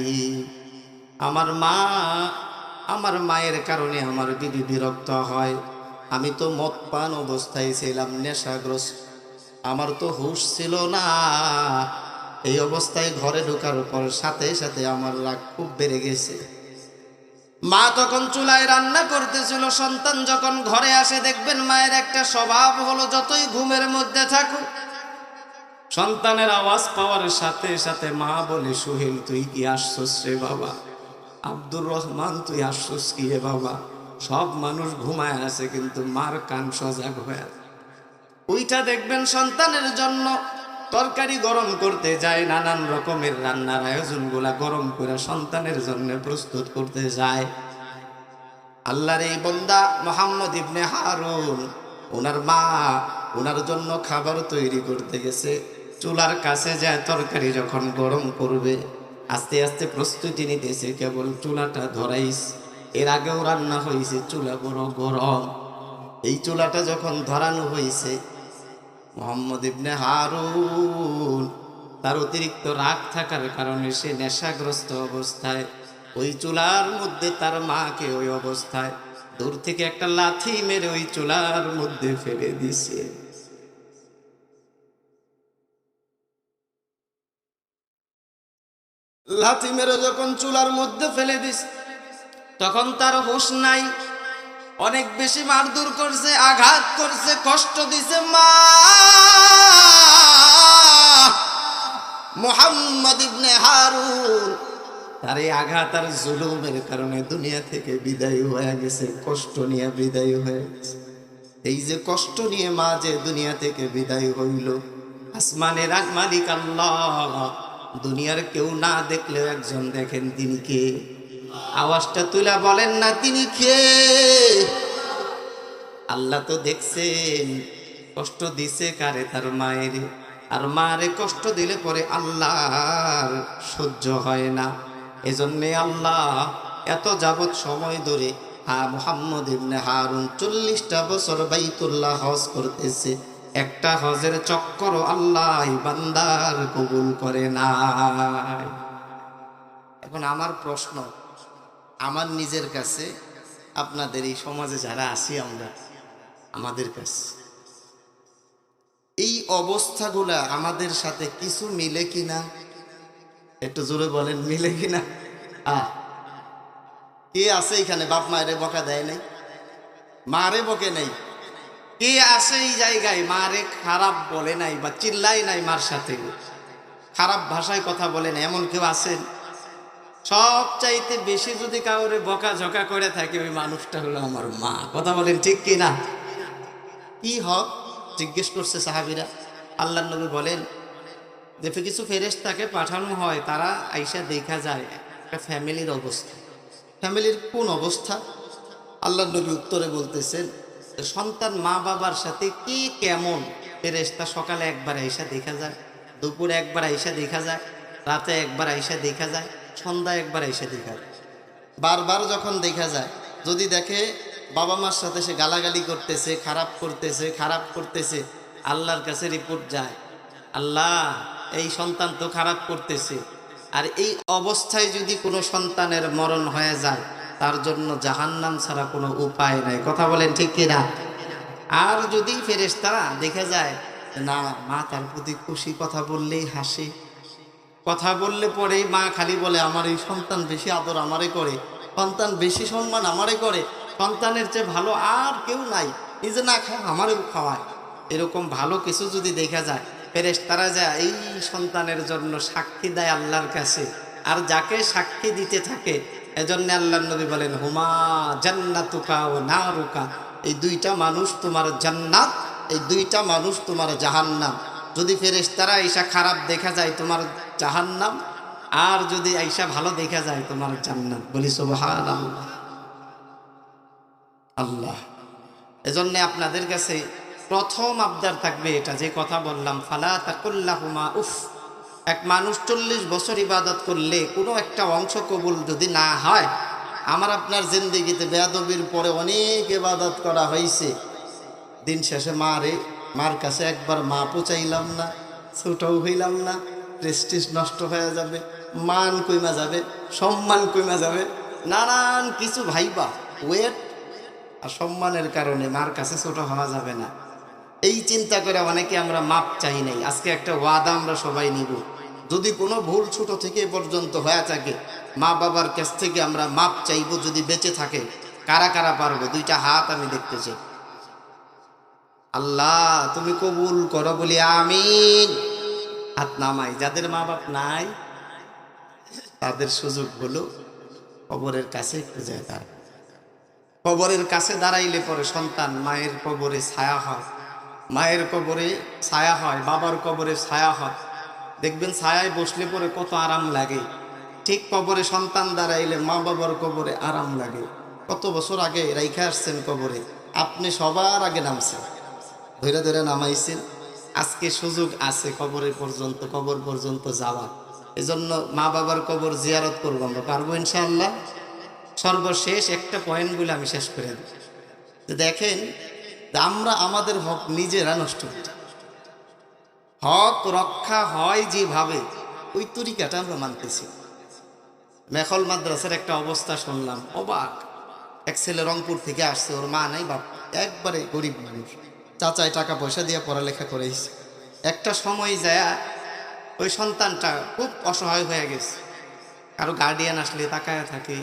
আমার মায়ের কারণে আমার বিবি বিরক্ত হয়। আমি তো মদ পান অবস্থায় ছিলাম, নেশাগ্রস্ত, আমার তো হুঁশ ছিল না। এই অবস্থায় ঘরে ঢোকার পর সাথে সাথে আমার রাগ খুব বেড়ে গেছে। মা তখন চুলায় রান্না করতেছিল। সন্তান যখন ঘরে আসে দেখবেন মায়ের একটা স্বভাব হলো যতই ঘুমের মধ্যে থাকুক, সন্তানের আওয়াজ পাওয়ার সাথে সাথে মা বলে সোহেল তুই কি আসছস রে বাবা? আব্দুর রহমান তুই আসছস কি রে বাবা? সব মানুষ ঘুমায় আছে কিন্তু মার কান সজাগ হয়ে আছে। ওইটা দেখবেন সন্তানের জন্য তরকারি গরম করতে যায়, নানান রকমের রান্নার আয়োজনগুলা গরম করে সন্তানের জন্য প্রস্তুত করতে যায়। আল্লাহর এই বান্দা মুহাম্মদ ইবনে হারুন, ওনার মা ওনার জন্য খাবার তৈরি করতে গেছে। চুলার কাছে যায় তরকারি যখন গরম করবে, আস্তে আস্তে প্রস্তুতি নিতেছে, কেবল চুলাটা ধরাইস। এর আগেও রান্না হয়েছে, চুলা বড় গরম। এই চুলাটা যখন ধরানো হয়েছে, মুহাম্মদ ইবনে হারুন তার অতিরিক্ত রাগ থাকার কারণে সে নেশাগ্রস্ত অবস্থায় ওই চুলার মধ্যে তার মাকে ওই অবস্থায় দূর থেকে একটা লাথি মেরে ওই চুলার মধ্যে ফেলে দিছে। লাথি মেরে যখন চুলার মধ্যে ফেলে দিছে তখন তার হুঁশ নাই। অনেক বেশি মারধর করছে, আঘাত করছে, কষ্ট দিছে। মা মুহাম্মদ ইবনে হারুন তার এই আঘাত আর জুলুমের কারণে দুনিয়া থেকে বিদায় হয়ে গেছে, কষ্ট নিয়ে বিদায় হয়ে গেছে। এই যে কষ্ট নিয়ে মা যে দুনিয়া থেকে বিদায় হইল, আসমানের মালিক আল্লাহ দুনিয়ার কেউ না দেখলেও একজন দেখেন, তিনি কে? আওয়াজটা তুলা বলেন না, তিনি কে? আল্লাহ তো দেখছেন। কষ্ট দিছে কারে? তার মায়ের। আর মারে কষ্ট দিলে পরে আল্লাহর সহ্য হয় না। এজন্যে আল্লাহ এত যাবৎ সময় ধরে মুহাম্মদ ইবনে হারুন 40টা বছর বাইতুল্লাহ হজ করতেছে। একটা হজের চক্কর আল্লাহ বান্দার কবুল করে না। এখন আমার প্রশ্ন আমার নিজের কাছে, আপনাদের এই সমাজে যারা আছি আমরা, আমাদের কাছে এই অবস্থাগুলা আমাদের সাথে কিছু মিলে কিনা? একটু জোরে বলেন, মিলে কিনা? কে আছে এখানে বাপ মায়ের বকা দেয় নাই, মারে বকে নাই? কে আছে এই জায়গায় মারে খারাপ বলে নাই বা চিল্লাই নাই, মার সাথে খারাপ ভাষায় কথা বলে নাই? এমন কেউ আছেন? সব চাইতে বেশি যদি কাউরে বকা ঝকা করে থাকে ওই মানুষটা হলো আমার মা। কথা বলেন ঠিক কিনা? কি হক জিজ্ঞেস করছে সাহাবীরা। আল্লাহর নবী বলেন যে কিছু ফেরেশতাকে পাঠানো হয়, তারা আইসা দেখা যায় একটা ফ্যামিলির অবস্থা। ফ্যামিলির কোন অবস্থা? আল্লাহর নবী উত্তরে বলতেছেন সন্তান মা বাবার সাথে কি কেমন ফেরেশতা সকালে একবার আইসা দেখা যায়, দুপুরে একবার আইসা দেখা যায়, রাতে একবার আইসা দেখা যায়, সন্ধ্যা একবার আইসা দেখা যায়। বারবার যখন দেখা যায়, যদি দেখে বাবা মার সাথে সে গালাগালি করতেছে, খারাপ করতেছে, আল্লাহর কাছে রিপোর্ট যায়, আল্লাহ এই সন্তান তো খারাপ করতেছে। আর এই অবস্থায় যদি কোনো সন্তানের মরণ হয়ে যায়, তার জন্য জাহান্নাম ছাড়া কোনো উপায় নাই। কথা বলেন ঠিক কিনা? আর যদি ফেরেশতারা দেখে যায় না, মা তার প্রতি খুশি, কথা বললেই হাসে, কথা বললে পরেই মা খালি বলে আমার এই সন্তান বেশি আদর আমারে করে, সন্তান বেশি সম্মান আমারে করে, সন্তানের চেয়ে ভালো আর কেউ নাই, নিজে না খায় আমারও খাওয়ায়, এরকম ভালো কিছু যদি দেখা যায়, ফেরেশতারা যায় এই সন্তানের জন্য সাক্ষী দেয় আল্লাহর কাছে। আর যাকে সাক্ষী দিতে থাকে, এজন্য আল্লাহর নবী বলেন হুমা জান্নাতুকা ও নারুকা, এই দুইটা মানুষ তোমার জান্নাত, এই দুইটা মানুষ তোমার জাহান্নাম। যদি ফেরেশতারা আইসা খারাপ দেখা যায় তোমার জাহান্নাম, আর যদি আইসা ভালো দেখা যায় তোমার জান্নাত। বলি সুবহানাল্লাহ। আল্লাহ, এজন্য আপনাদের কাছে প্রথম আবদার থাকবে এটা, যে কথা বললাম, ফালা তাকুল্লাহুমা উফ। এক মানুষ 40 বছর ইবাদত করলে কোনো একটা অংশ কবুল যদি না হয়, আমার আপনার জিন্দেগিতে বেয়াদবির পরে অনেক ইবাদত করা হয়েছে, দিন শেষে মার কাছে একবার মা পচাইলাম না, ছোটও হইলাম না, প্রেস্টিজ নষ্ট হয়ে যাবে, মান কইমা যাবে, সম্মান কইমা যাবে, নানান কিছু ভাইবা ওয়েট আর সম্মানের কারণে মার কাছে ছোট হওয়া যাবে না। এই চিন্তা করে অনেকে আমরা মাপ চাই নাই। আজকে একটা ওয়াদা আমরা সবাই নিব, যদি কোনো ভুল ছোট থেকে এ পর্যন্ত হয়ে থাকে, মা বাবার কাছ থেকে আমরা মাপ চাইব যদি বেঁচে থাকে। কারা কারা পারবো? দুইটা হাত আমি দেখতে চাই। আল্লাহ তুমি কবুল করো, বলি আমিন। হাত নামাই। যাদের মা বাপ নাই তাদের সুযোগ হলো কবরের কাছে একটু যায় দাঁড়ায়। কবরের কাছে দাঁড়াইলে পরে সন্তান মায়ের কবরে ছায়া হয়, মায়ের কবরে ছায়া হয়, বাবার কবরে ছায়া হয়। দেখবেন ছায়ায় বসলে পরে কত আরাম লাগে। ঠিক কবরে সন্তান দাঁড়াইলে মা বাবার কবরে আরাম লাগে। কত বছর আগে রাইখা আসছেন কবরে, আপনি সবার আগে নামছেন, ধরে ধরে নামাইছেন। আজকে সুযোগ আছে কবর পর্যন্ত যাওয়া। এজন্য মা বাবার কবর জিয়ারত করবো আমরা, পারবো ইনশাআল্লাহ। সর্বশেষ একটা পয়েন্ট বলে আমি শেষ করে দেব। দেখেন, আমরা আমাদের হক নিজেরা নষ্ট করি। হক রক্ষা হয় যেভাবে, ওই তরিকাটা আমরা মানতেছি। মেখল মাদ্রাসার একটা অবস্থা শুনলাম, অবাক। এক ছেলে রংপুর থেকে আসছে, ওর মা নাই বাপ, একবারে গরিব মানুষ, চাচায় টাকা পয়সা দিয়ে পড়ালেখা করেছে। একটা সময় যায় ওই সন্তানটা খুব অসহায় হয়ে গেছে। কারো গার্ডিয়ান আসলে তাকায় থাকে,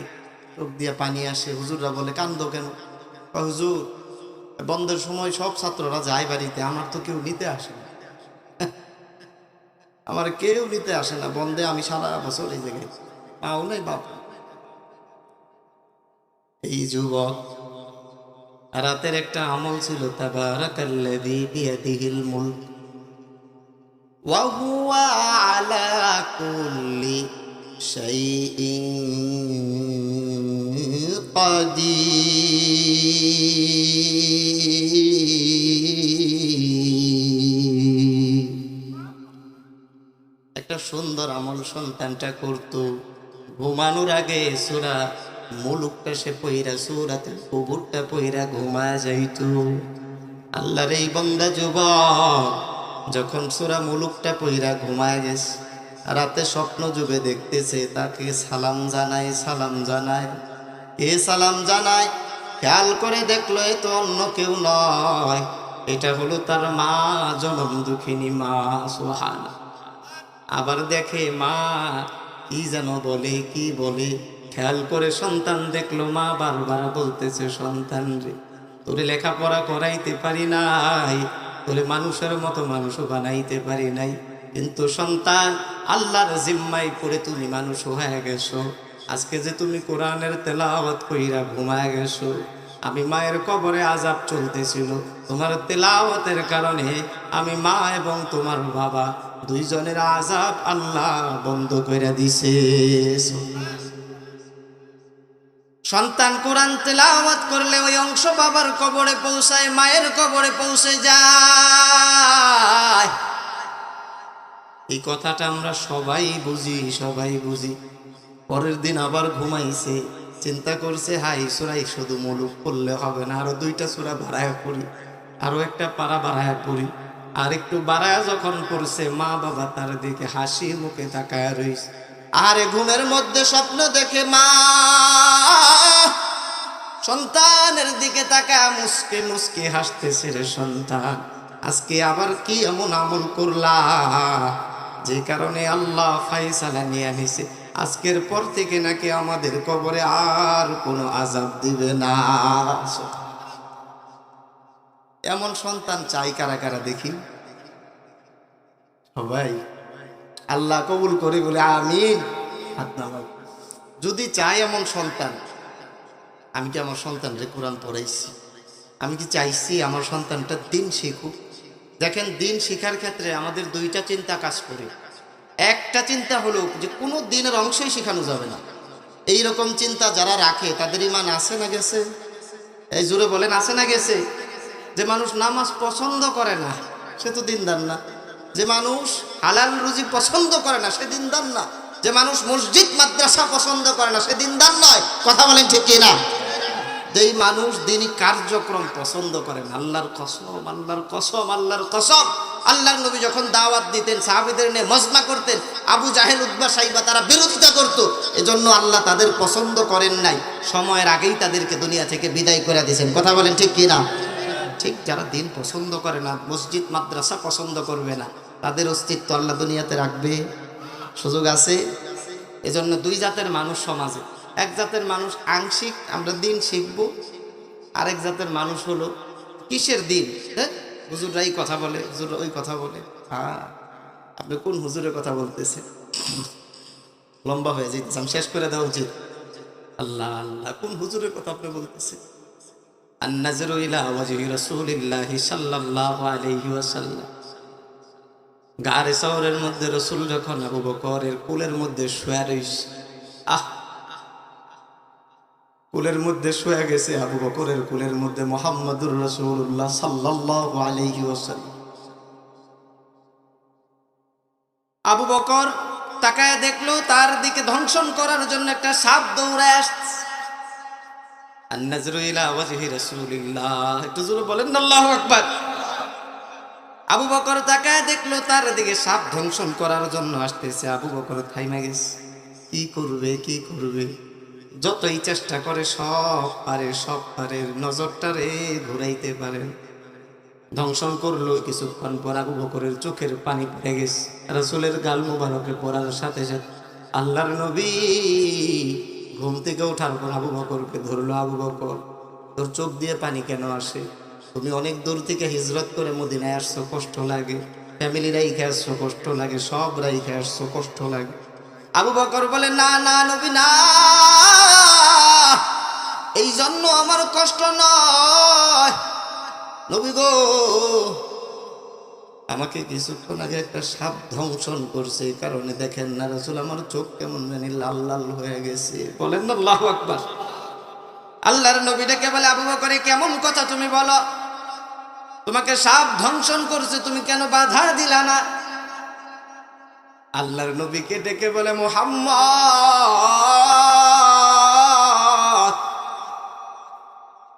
চোখ দিয়ে পানি আসে। হুজুররা বলে কান্দো কেন? হুজুর বন্ধের সময় সব ছাত্ররা যায় বাড়িতে, আমার তো কেউ নিতে আসে না, আমার কেউ নিতে আসে না বন্ধে, আমি সারা বছর এই জায়গায় পাও নাই বাপ। এই যুবক রাতের একটা আমল ছিল, তাবারাকাল্লাযী বিয়াদিহিল মুলক ওয়া হুয়া আলা কুল্লি শাইইন কাদির। একটা সুন্দর আমল সন্তানটা করত। ঘুমানোর আগে সূরা মুলুকটা সে পইরা, সূরাতুল কুবুরটা পইরা ঘুমায় যাইত। আল্লাহর এই বান্দা যুবক যখন সূরা মুলুকটা পইরা ঘুমায় গেছে, রাতে স্বপ্ন যুগে দেখতেছে তাকে সালাম জানায়। এ সালাম জানায়, খেয়াল করে দেখলো এ তো অন্য কেউ নয়, এটা হলো তার মা, জনম দুঃখিনী মা। সুবহানাল্লাহ। আবার দেখে মা কি যেন বলে, কি বলে, খেয়াল করে সন্তান দেখলো মা বারবার বলতেছে, সন্তান রে তোরে লেখাপড়া করাইতে পারি নাই, তোরে মানুষের মতো মানুষও বানাইতে পারি নাই, কিন্তু সন্তান আল্লাহর জিম্মায় পড়ে তুমি মানুষ হয়ে গেছো। আজকে যে তুমি কোরআনের তেলাওয়াত কইরা ঘুমায় গেছো, আমি মায়ের কবরে আযাব চলতেছিল, তোমার তেলাওয়াতের কারণে আমি মা এবং তোমার বাবা দুইজনের আযাব আল্লাহ বন্ধ করে দিছে। সন্তান কোরআন তেলাওয়াত করলে ওই অংশ বাবার কবরে পৌঁছায়, মায়ের কবরে পৌঁছে যায়। এই কথাটা আমরা সবাই বুঝি। পরের দিন আবার ঘুমাইছে, চিন্তা করছে হাই সূরাই শুধু মুলুক পড়লে হবে না, আরো 2টা সূরা বাড়ায়া পড়ি, আরো একটা পারা বাড়ায়া পড়ি। আর একটু বাড়ায়া যখন পড়ছে, মা বাবা তার দিকে হাসি মুখে তাকায় রইছে। আরে ঘুমের মধ্যে স্বপ্ন দেখে মা সন্তানের দিকে তাকায় মুসকে মুসকে হাসতেছে, রে সন্তান আজকে আবার কি এমন আমল করলা যে কারণে আল্লাহ ফায়সালা নিয়ে নিছে, আজকের পর থেকে নাকি আমাদের কবরে আর কোনো আযাব দিবে না। এমন সন্তান চাই কারা কারা দেখি? সবাই আল্লাহ কবুল করে বলে আমিন। হাত নামাও যদি চাই এমন সন্তান। আমি কি আমার সন্তানরে কোরআন পড়াইছি? আমি কি চাইছি আমার সন্তানটা দিন শিখুক? দেখেন, দিন শিখার ক্ষেত্রে আমাদের 2টা চিন্তা কাজ করে। একটা চিন্তা হলো যে কোনো দিনের অংশই শেখানো যাবে না, এই রকম চিন্তা যারা রাখে তাদের ঈমান আছে না গেছে? এই জোরে বলেন, আছে না গেছে? যে মানুষ নামাজ পছন্দ করে না সে তো দিনদার না, যে মানুষ হালাল রুজি পছন্দ করে না সে দিনদার না, যে মানুষ মসজিদ মাদ্রাসা পছন্দ করে না সে দিনদার নয়। কথা বলেন ঠিক কি না? যেই মানুষ দিনই কার্যক্রম পছন্দ করেন, আল্লাহর কসম, আল্লাহর কসম, আল্লাহর কসম, আল্লাহর নবী যখন দাওয়াত দিতেন সাহাবীদের নিয়ে মজমা করতেন, আবু জাহেল উতবা সাইবা তারা বিরোধিতা করত, এজন্য আল্লাহ তাদের পছন্দ করেন নাই, সময়ের আগেই তাদেরকে দুনিয়া থেকে বিদায় করে দিয়েছেন। কথা বলেন ঠিক কি না? ঠিক যারা দিন পছন্দ করে না, মসজিদ মাদ্রাসা পছন্দ করবে না, তাদের অস্তিত্ব আল্লাহ দুনিয়াতে রাখবে? সুযোগ আছে? এজন্য 2 জাতের মানুষ সমাজে। এক জাতের মানুষ আংশিক আমরা দিন শিখব, আরেক জাতের মানুষ হলো কিসের দিন? হুজুররাই কথা বলে, হুজুর ওই কথা বলে। হ্যাঁ, আপনি কোন হুজুরের কথা বলতেছেন? লম্বা হয়ে যেতেছে, আমি শেষ করে দেওয়া উচিত। আল্লাহ আল্লাহ, কোন হুজুরের কথা আপনি বলতেছেন? আন-নাজরু ইলা ওয়াজহি রাসূলিল্লাহি সাল্লাল্লাহু আলাইহি ওয়াসাল্লাম। গারে শহরের মধ্যে রাসূল যখন আবু বকরের কোলের মধ্যে শুয়ে রইছে, কুলের মধ্যে শুয়ে গেছে, আবু বকরের কুলের মধ্যে মুহাম্মাদুর রাসূলুল্লাহ সাল্লাল্লাহু আলাইহি ওয়াসাল্লাম। আবু বকর তাকায় দেখলো তার দিকে ধ্বংসন করার জন্য একটা সাপ দৌড়ায় আসছে। আন-নাজরু ইলা ওয়াজহি রাসূলিল্লাহ, একটু জোরে বলেন আল্লাহু আকবার। আবু বকর তাকায় দেখলো তার দিকে সাপ ধ্বংসন করার জন্য আসতেছে। আবু বকর থাইমা গেছে, কি করবে কি করবে, যতই চেষ্টা করে সব পারে, নজরটারে ঘুরাইতে পারে। ধ্বংসন করলো, কিছুক্ষণ পর আবু বকরের চোখের পানি পড়ে গেছে। রাসূলের গাল মুবারকে পড়ার সাথে সাথে আল্লাহর নবী ঘুম থেকে ওঠার পর আবু বকরকে ধরলো। আবু বকর, তোর চোখ দিয়ে পানি কেন আসে? তুমি অনেক দূর থেকে হিজরত করে মদিনায় আসছো, কষ্ট লাগে, ফ্যামিলি রাইখে আসছো, কষ্ট লাগে, সব রাইখে আসছো, কষ্ট লাগে। আবু বকর বলে, না না নবী না, এই জন্য আমার কষ্ট নয় নবী গো, আমাকে কিছুক্ষণ আগে একটা সাপ ধ্বংসন করছে, এই কারণে দেখেন না রাসূল আমার চোখ কেমন জানি লাল লাল হয়ে গেছে। বলেন না আল্লাহু আকবার। আল্লাহর নবী ডেকে বলে, আবু বকর কেমন কথা তুমি বলো, তোমাকে সাপ ধ্বংসন করছে, তুমি কেন বাধা দিলা না? আল্লাহর নবীকে ডেকে বলে, মুহাম্মদ,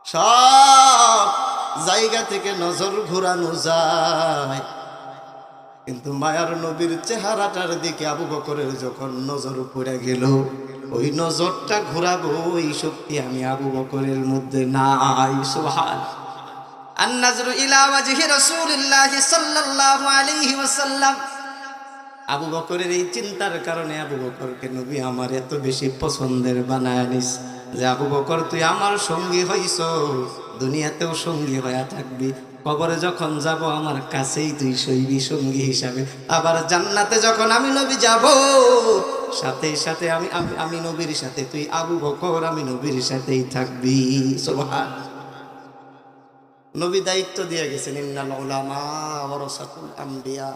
সব জায়গা থেকে নজর ঘুরানো যায়, কিন্তু মায়ার নবীর চেহারাটার দিকে আবু বকরের যখন নজর পড়ে গেল, ওই নজরটা ঘুরাবো এই শক্তি আমি আবু বকরের মধ্যে নাই। সুবহান। আন-নাজরু ইলা ওয়াজহি রাসূলিল্লাহি সাল্লাল্লাহু আলাইহি ওয়াসাল্লাম। আবু বকরের এই চিন্তার কারণে আবু বকরকে নবী আমার এত বেশি পছন্দের বানায় নিস যে আবু বকর তুই আমার সঙ্গী হইছ, দুনিয়াতেও সঙ্গী হয়ে থাকবি, কবরে যখন যাব আমার কাছেই তুই সইবি সঙ্গী হিসাবে, আবার জান্নাতে যখন আমি নবী যাব সাথে সাথে আমি নবীর সাথে তুই আবু বকর আমি নবীর সাথেই থাকবি। সুবহান। নবী দায়িত্ব দিয়ে গেছেন, ইন্নাল উলামা ওয়ারাসাতুল আমবিয়া।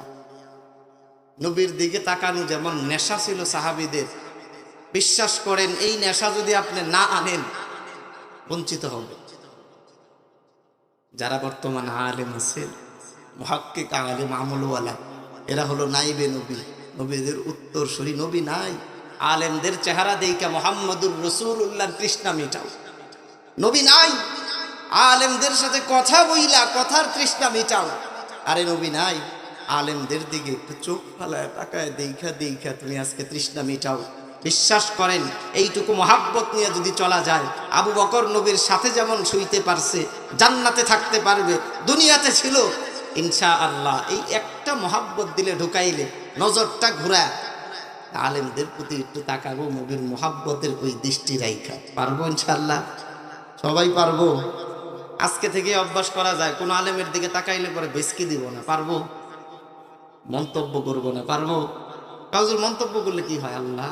নবীর দিকে তাকানো যেমন নেশা ছিল সাহাবীদের, বিশ্বাস করেন এই নেশা যদি আপনি না আনেন বঞ্চিত হবে। যারা বর্তমান আলেম আছেন, মুহাক্কিক আলেম আমলওয়ালা, এরা হলো নাইবে নবী, নবীদের উত্তরসূরি। নবী নাই, আলেমদের চেহারা দেইখা মুহাম্মদুর রাসূলুল্লাহর তৃষ্ণা মিটাও। নবী নাই, আলেমদের সাথে কথা বইলা কথার তৃষ্ণা মিটাও। আরে নবী নাই, আলেমদের দিকে একটু চোখ ফালায় তাকায় দেইখা দেইখা তুমি আজকে তৃষ্ণা মিটাও। বিশ্বাস করেন, এইটুকু মহাব্বত নিয়ে যদি চলা যায়, আবু বকর নবীর সাথে যেমন শুইতে পারছে, জান্নাতে থাকতে পারবে, দুনিয়াতে ছিল ইনশাআল্লাহ। এই একটা মহাব্বত দিলে ঢুকাইলে নজরটা ঘুরায় আলেমদের প্রতি একটু তাকাবো, নবীর মহাব্বতের ওই দৃষ্টি রাইখা। পারবো ইনশাআল্লাহ? সবাই পারবো? আজকে থেকে অভ্যাস করা যায়, কোনো আলেমের দিকে তাকাইলে পরে বেশকি দিব না। পারবো? মন্তব্য করব না। পারবো? কাউজুর মন্তব্য করলে কি হয়? আল্লাহ,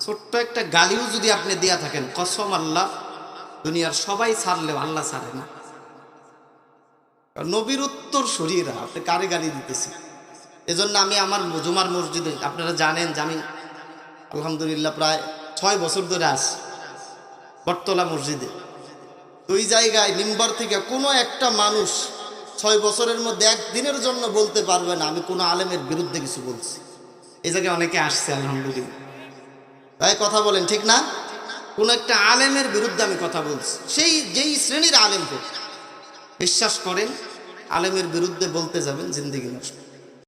ছোট্ট একটা গালিও যদি আপনি দিয়া থাকেন, কসম আল্লাহ, দুনিয়ার সবাই ছাড়লেও আল্লাহ ছাড়ে না। নবীর উত্তর শরীরা আপনি কারে গালি দিতেছি? এজন্য আমি আমার জুমার মসজিদে, আপনারা জানেন যে আমি আলহামদুলিল্লাহ প্রায় 6 বছর ধরে আসি বটতলা মসজিদে। ওই জায়গায় মিম্বার থেকে কোনো একটা মানুষ 6 বছরের মধ্যে একদিনের জন্য বলতে পারবে না আমি কোনো আলেমের বিরুদ্ধে কিছু বলছি। এই জায়গায় অনেকে আসছে আলহামদুলিল্লাহ, তাই কথা বলেন ঠিক না? কোনো একটা আলেমের বিরুদ্ধে আমি কথা বলছি, যেই শ্রেণীর আলেম হোক। বিশ্বাস করেন, আলেমের বিরুদ্ধে বলতে যাবেন জিন্দেগি নষ্ট।